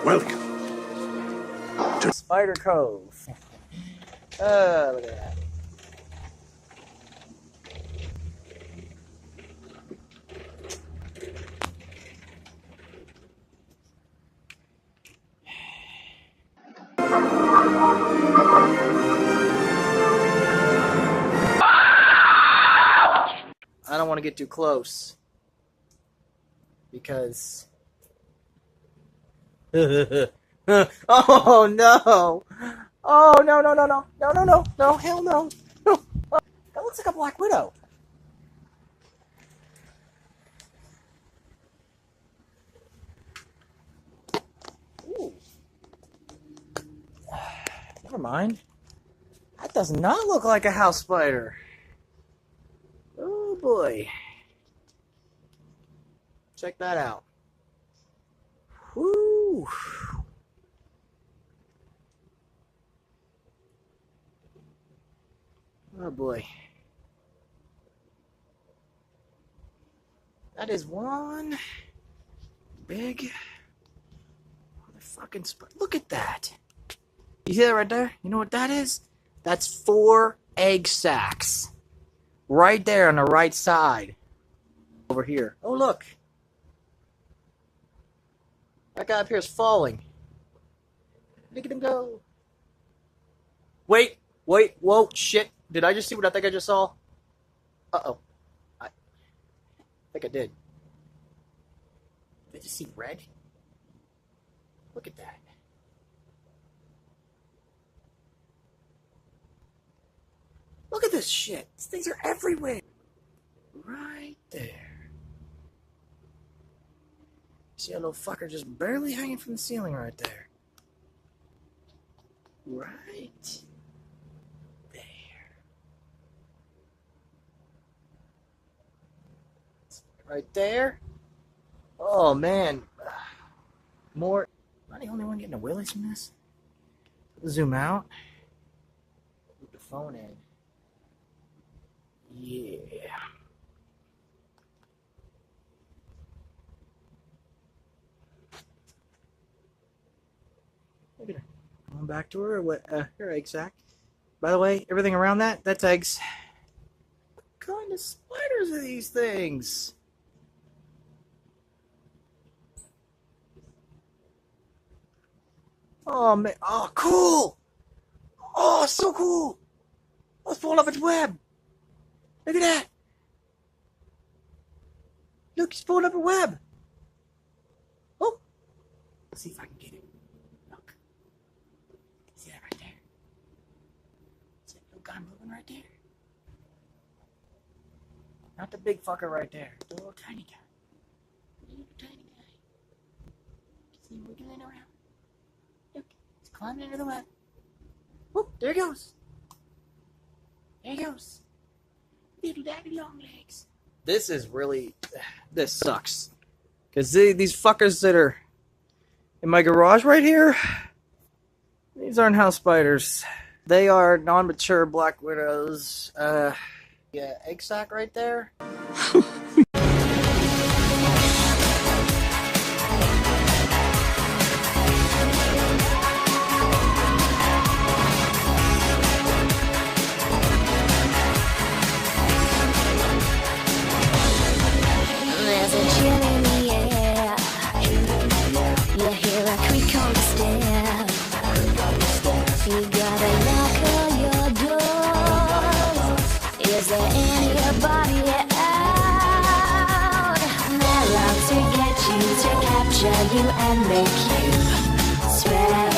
Welcome to Spider Cove. Oh, look at that. I don't want to get too close because oh no! Oh no no no no no no no no hell no! No. Oh, that looks like a black widow. Ooh. Never mind. That does not look like a house spider. Oh boy. Check that out. Whoo. Oh boy. That is one big motherfucking spider. Look at that. You see that right there? You know what that is? That's 4 egg sacs. Right there on the right side. Over here. Oh, look. That guy up here is falling. Look at him go. Wait. Wait. Whoa. Shit. Did I just see what I think I just saw? Uh-oh. I think I did. Did I just see red? Look at that. Look at this shit. These things are everywhere. Right there. See a little fucker just barely hanging from the ceiling right there. Right there. Right there. Oh man. More. Am I the only one getting a willies from this? Zoom out. Put the phone in. Yeah. Look at her. Going back to her. What? Her egg sac. By the way, everything around that's eggs. What kind of spiders are these things? Oh man! Oh, cool! Oh, so cool! Let's pull up its web. Look at that! Look, he's pulling up a web. Oh! Let's see if I can get it. Look. See that right there? See that little guy moving right there? Not the big fucker right there. The little tiny guy. The little tiny guy. See him wiggling around? Look, he's climbing into the web. Whoop, there he goes. There he goes. Little daddy long legs. This is really, this sucks. Because these fuckers that are in my garage right here, these aren't house spiders. They are non-mature black widows. Yeah, egg sac right there. You gotta knock on your door. Is there anybody out? They're out to get you, to capture you and make you sweat.